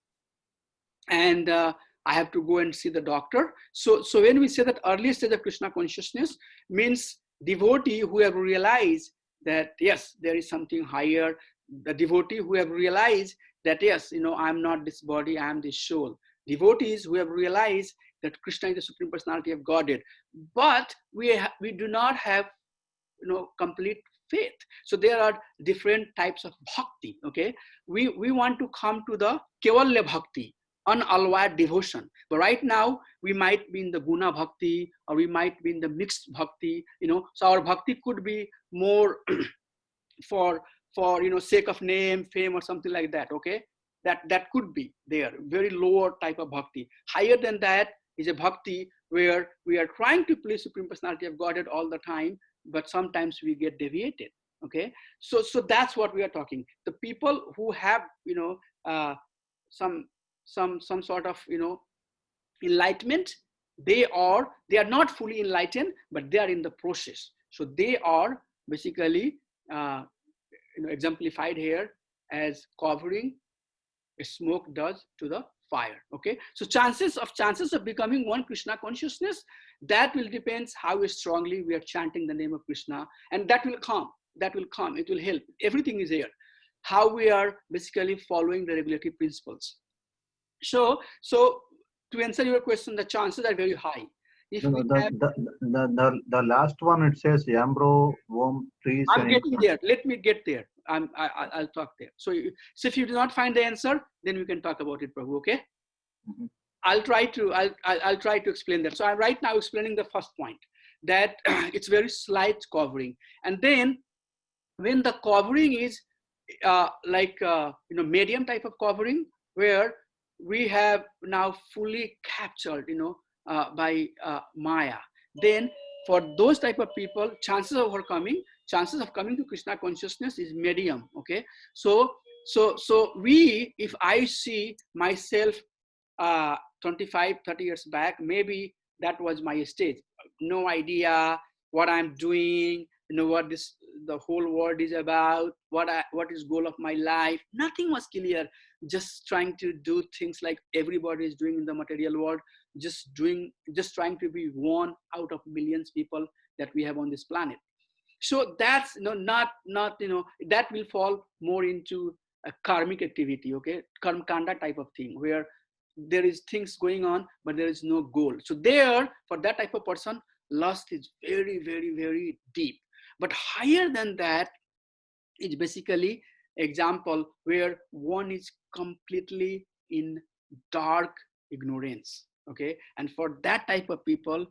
and I have to go and see the doctor. So when we say that early stage of Krishna consciousness, means devotee who have realized that, yes, there is something higher. The devotee who have realized that, yes, I'm not this body, I am this soul. Devotees who have realized that Krishna is the Supreme Personality of Godhead, but we do not have complete faith. So there are different types of bhakti. Okay, we want to come to the kevalya bhakti, unalloyed devotion. But right now we might be in the guna bhakti, or we might be in the mixed bhakti. So our bhakti could be more for sake of name, fame, or something like that. Okay, that could be there. Very lower type of bhakti. Higher than that is a bhakti where we are trying to please Supreme Personality of Godhead all the time, but sometimes we get deviated. Okay, so that's what we are talking. The people who have some sort of enlightenment, they are not fully enlightened, but they are in the process. So they are basically exemplified here as covering smoke does to the fire. Okay, so chances of becoming one Krishna consciousness, that will depends how strongly we are chanting the name of Krishna, and that will come, it will help. Everything is there, how we are basically following the regulatory principles. So to answer your question, the chances are very high. If the last one, it says Yambro Om trees. I'm getting there. Let me get there. I'll talk there. So if you do not find the answer, then we can talk about it, Prabhu. Okay. Mm-hmm. I'll try to explain that. So I'm right now explaining the first point, that it's very slight covering, and then when the covering is medium type of covering, where we have now fully captured by Maya, then for those type of people, chances of coming to Krishna consciousness is medium. Okay, so if I see myself 25, 30 years back, maybe that was my stage. No idea what I'm doing, what the whole world is about, what is goal of my life. Nothing was clear. Just trying to do things like everybody is doing in the material world. Just trying to be one out of millions people that we have on this planet. So that's not that will fall more into a karmic activity. Okay, karma kanda type of thing, where there is things going on, but there is no goal. So there, for that type of person, lust is very, very, very deep. But higher than that is basically example where one is completely in dark ignorance. Okay, and for that type of people,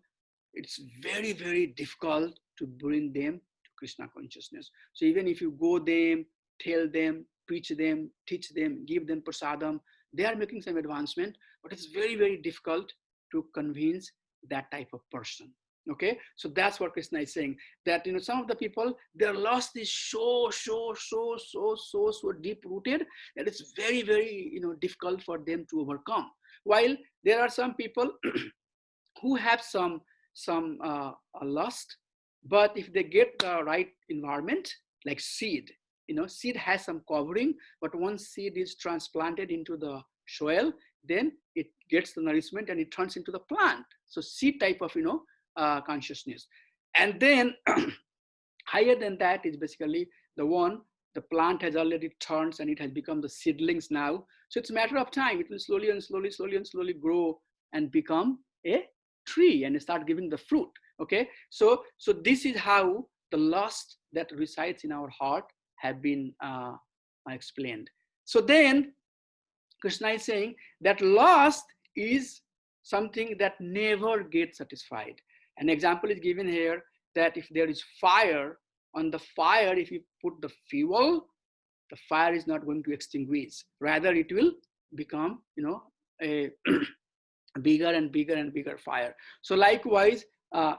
it's very, very difficult to bring them to Krishna consciousness. So even if you go them, tell them, preach them, teach them, give them prasadam, they are making some advancement, but it's very, very difficult to convince that type of person. Okay, so that's what Krishna is saying, that some of the people, their lust is so deep rooted that it's very, very difficult for them to overcome. While there are some people who have some lust, but if they get the right environment, like seed, seed has some covering, but once seed is transplanted into the soil, then it gets the nourishment and it turns into the plant. So seed type of consciousness. And then higher than that is basically the plant has already turned and it has become the seedlings now. So it's a matter of time. It will slowly and slowly grow and become a tree and start giving the fruit. Okay, so this is how the lust that resides in our heart have been explained. So then Krishna is saying that lust is something that never gets satisfied. An example is given here, that if there is fire, on the fire, if you put the fuel, the fire is not going to extinguish. Rather, it will become, a bigger and bigger fire. So likewise,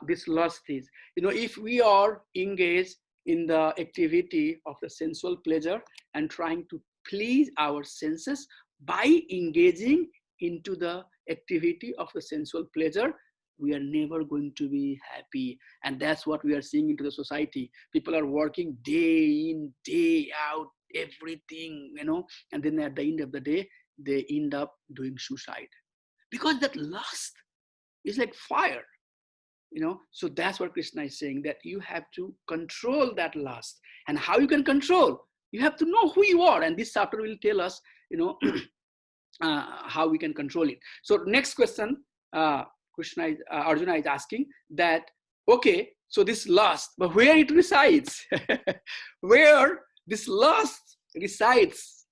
this lust is, if we are engaged in the activity of the sensual pleasure and trying to please our senses by engaging into the activity of the sensual pleasure, we are never going to be happy. And that's what we are seeing into the society. People are working day in, day out, everything, and then at the end of the day, they end up doing suicide. Because that lust is like fire, So that's what Krishna is saying, that you have to control that lust. And how you can control? You have to know who you are. And this chapter will tell us, how we can control it. So next question, Arjuna is asking that, okay, so this lust, but where it resides? Where this lust resides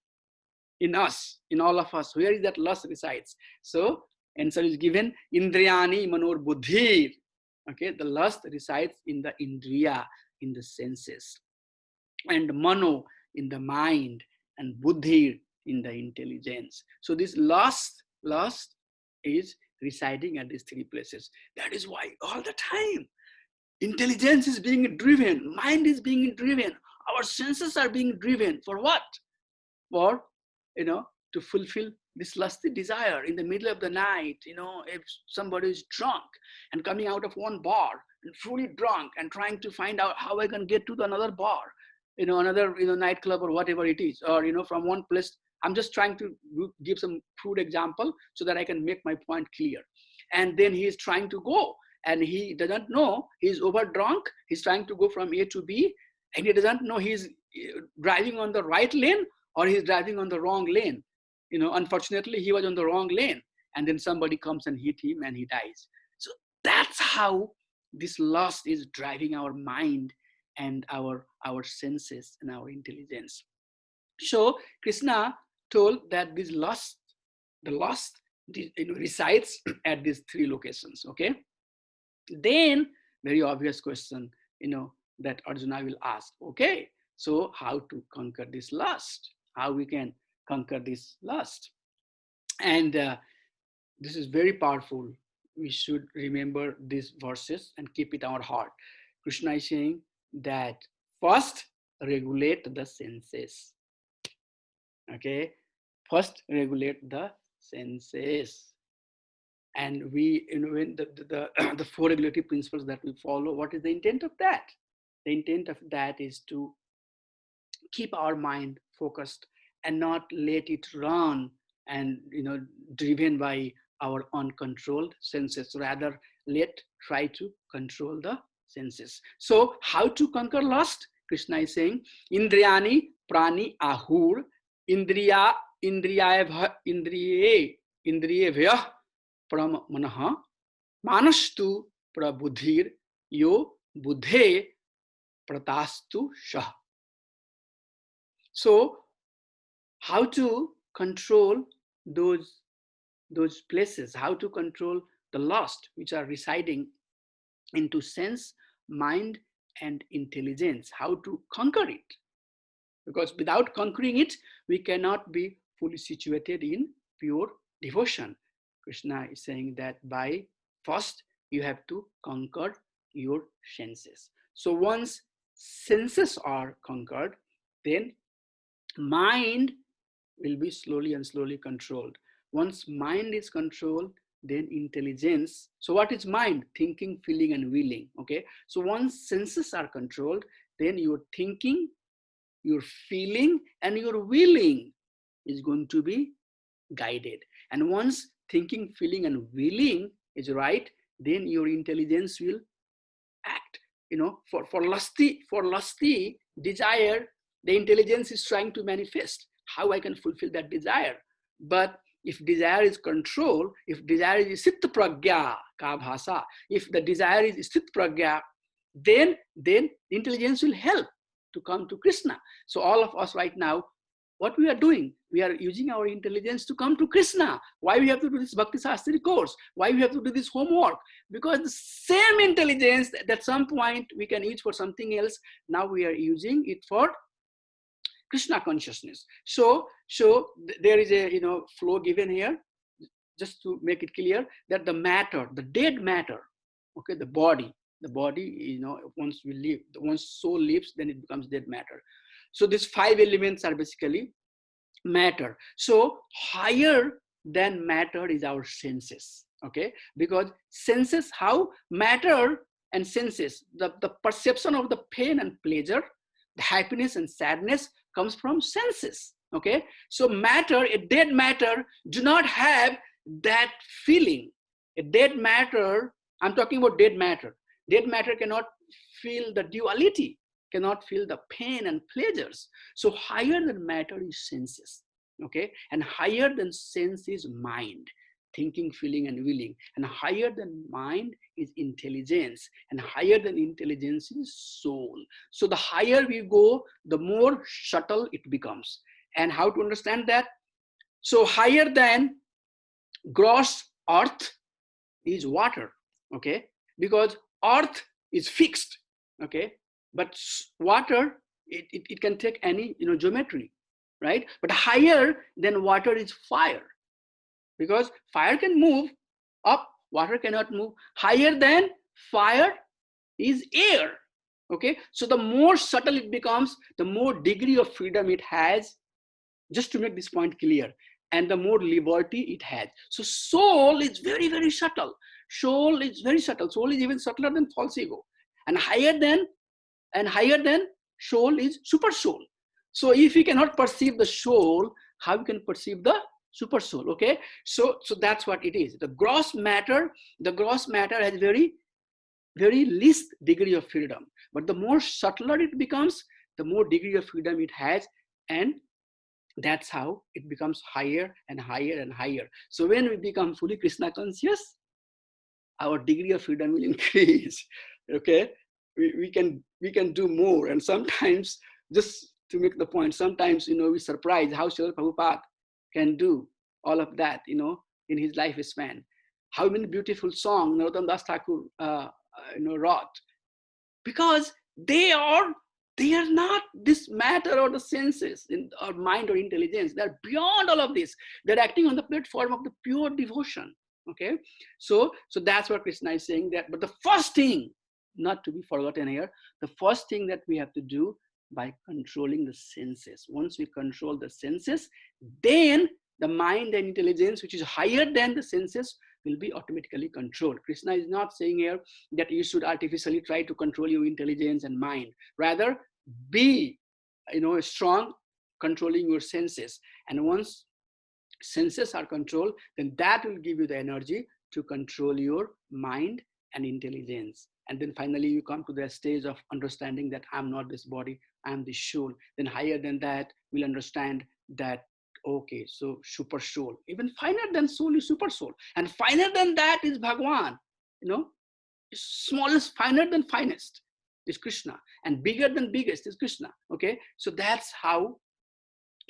in us, in all of us, where is that lust resides? So answer is given, Indriyani manor buddhi. Okay, the lust resides in the indriya, in the senses, and mano in the mind, and buddhi in the intelligence. So this lust is residing at these three places. That is why all the time intelligence is being driven, mind is being driven, our senses are being driven. For what? For to fulfill this lusty desire. In the middle of the night, if somebody is drunk and coming out of one bar and fully drunk and trying to find out how I can get to another bar, another nightclub or whatever it is, or from one place. I'm just trying to give some crude example so that I can make my point clear. And then he is trying to go, and he doesn't know he's over drunk. He's trying to go from A to B, and he doesn't know he's driving on the right lane or he's driving on the wrong lane. Unfortunately, he was on the wrong lane, and then somebody comes and hit him and he dies. So that's how this lust is driving our mind and our senses and our intelligence. So Krishna told that the lust resides at these three locations. Okay. Then very obvious question, that Arjuna will ask. Okay, so how to conquer this lust? How we can conquer this lust? And this is very powerful. We should remember these verses and keep it in our heart. Krishna is saying that first regulate the senses. Okay, first regulate the senses. And we, when the four regulative principles that we follow, what is the intent of that? The intent of that is to keep our mind focused and not let it run and driven by our uncontrolled senses. Rather, try to control the senses. So how to conquer lust? Krishna is saying, Indriyani prani ahur indriya indriye pram manaha manastu prabudhir yo buddhe pratastu shah. So how to control those places, how to control the lust which are residing into sense, mind, and intelligence, how to conquer it. Because without conquering it, we cannot be fully situated in pure devotion. Krishna is saying that by first you have to conquer your senses. So once senses are conquered, then mind will be slowly and slowly controlled. Once mind is controlled, then intelligence. So what is mind? Thinking, feeling, and willing. Okay. So once senses are controlled, then your thinking, your feeling, and your willing is going to be guided. And once thinking, feeling, and willing is right, then your intelligence will act. For lusty desire, the intelligence is trying to manifest how I can fulfill that desire. But if desire is control, if desire is sit pragya ka bhasa, if the desire is sit pragya, then intelligence will help to come to Krishna. So all of us right now, what we are doing, we are using our intelligence to come to Krishna. Why we have to do this Bhakti Sastri course? Why we have to do this homework? Because the same intelligence that at some point we can use for something else, now we are using it for Krishna consciousness. So there is a flow given here, just to make it clear that the matter, the dead matter, okay, the body, once we leave, once soul leaves, then it becomes dead matter. So these 5 elements are basically matter. So higher than matter is our senses, okay? Because senses, how matter and senses, the perception of the pain and pleasure, the happiness and sadness comes from senses, okay? So matter, a dead matter, do not have that feeling. A dead matter, I'm talking about dead matter. Dead matter cannot feel the duality, cannot feel the pain and pleasures. So higher than matter is senses, okay? And higher than sense is mind, thinking, feeling, and willing. And higher than mind is intelligence. And higher than intelligence is soul. So the higher we go, the more subtle it becomes. And how to understand that? So higher than gross earth is water, okay? Because earth is fixed, okay? But water, it can take any geometry, right? But higher than water is fire, because fire can move up, water cannot move. Higher than fire is air, okay? So the more subtle it becomes, the more degree of freedom it has, just to make this point clear, and the more liberty it has. So soul is very, very subtle. Soul is very subtle. Soul is even subtler than false ego. And higher than soul is super soul. So if we cannot perceive the soul, how we can perceive the super soul, okay? So that's what it is. The gross matter has very, very least degree of freedom. But the more subtler it becomes, the more degree of freedom it has, and that's how it becomes higher and higher and higher. So when we become fully Krishna conscious, our degree of freedom will increase, okay? We can do more. And sometimes, just to make the point, sometimes we surprise how Srila Prabhupada can do all of that in his lifespan. How many beautiful songs Narottam Das Thakur wrote, because they are not this matter or the senses or mind or intelligence. They're beyond all of this. They're acting on the platform of the pure devotion, okay? So that's what Krishna is saying, that. But the first thing, not to be forgotten here, the first thing that we have to do, by controlling the senses. Once we control the senses, then the mind and intelligence, which is higher than the senses, will be automatically controlled. Krishna is not saying here that you should artificially try to control your intelligence and mind. Rather, be strong controlling your senses. And once senses are controlled, then that will give you the energy to control your mind and intelligence. And then finally you come to the stage of understanding that I'm not this body, I'm this soul. Then higher than that, we'll understand that, okay, so super soul. Even finer than soul is super soul. And finer than that is Bhagwan. Smallest, finer than finest is Krishna. And bigger than biggest is Krishna. Okay, so that's how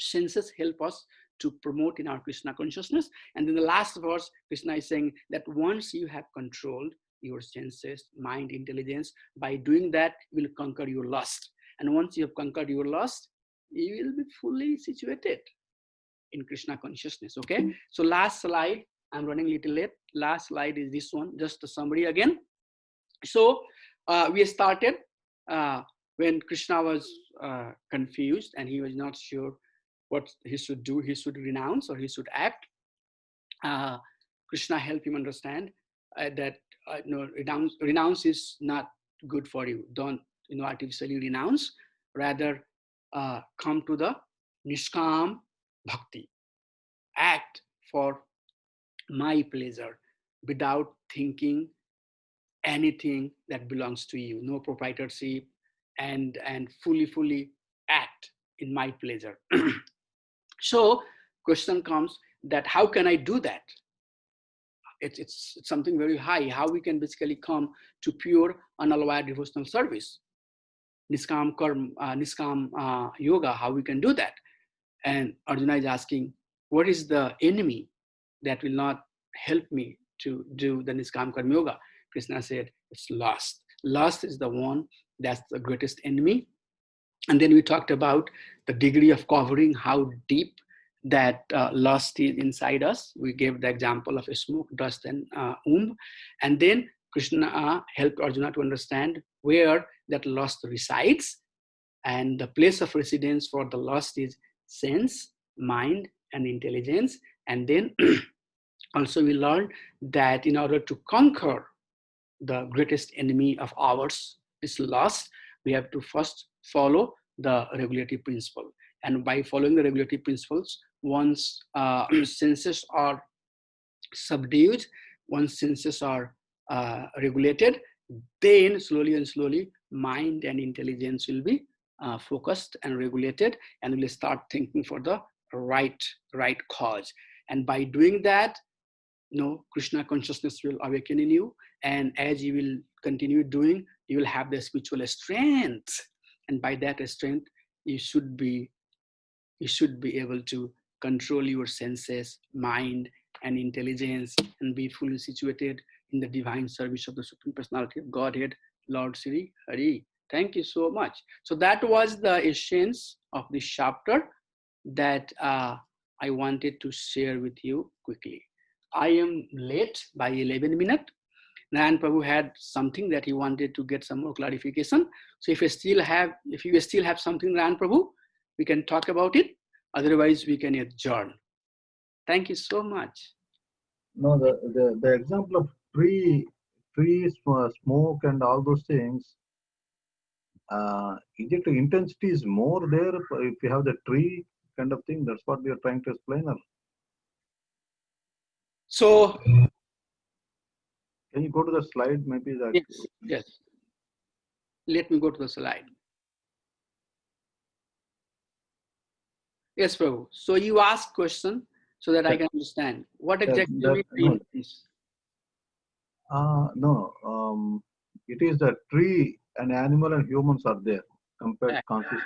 senses help us to promote in our Krishna consciousness. And then the last verse, Krishna is saying that once you have controlled your senses, mind, intelligence. By doing that, you will conquer your lust. And once you have conquered your lust, you will be fully situated in Krishna consciousness. Okay. So last slide, I'm running a little late. Last slide is this one, just a summary again. So we started when Krishna was confused and he was not sure what he should do. He should renounce or he should act. Krishna helped him understand that renounce is not good for you. Don't artificially renounce. Rather, come to the Nishkam Bhakti. Act for my pleasure without thinking anything that belongs to you. No proprietorship, and fully act in my pleasure. So question comes that how can I do that? It's something very high. How we can basically come to pure unalloyed devotional service, Niskam Karma, Niskam Yoga, how we can do that? And Arjuna is asking, what is the enemy that will not help me to do the Niskam Karma Yoga? Krishna said, it's lust. Lust is the one that's the greatest enemy. And then we talked about the degree of covering, how deep that lust is inside us. We gave the example of a smoke, dust, and womb. And then Krishna helped Arjuna to understand where that lust resides. And the place of residence for the lust is sense, mind, and intelligence. And then also we learned that in order to conquer the greatest enemy of ours, this lust, we have to first follow the regulative principle. And by following the regulative principles, once senses are subdued, once senses are regulated, then slowly and slowly, mind and intelligence will be focused and regulated, and will start thinking for the right cause. And by doing that, Krishna consciousness will awaken in you, and as you will continue doing, you will have the spiritual strength, and by that strength, you should be able to control your senses, mind, and intelligence, and be fully situated in the divine service of the Supreme Personality of Godhead, Lord Sri Hari. Thank you so much. So that was the essence of this chapter that I wanted to share with you quickly. I am late by 11 minutes. Narayan Prabhu had something that he wanted to get some more clarification. So if you still have something, Narayan Prabhu, we can talk about it. Otherwise, we can adjourn. Thank you so much. No, the example of trees, smoke, and all those things. Is it intensity is more there if you have the tree kind of thing? That's what we are trying to explain. Or so, can you go to the slide? Maybe that. Yes. Let me go to the slide. Yes, Prabhu. So you ask question so that I can understand what exactly means. No. It is the tree, an animal, and humans are there compared to consciousness.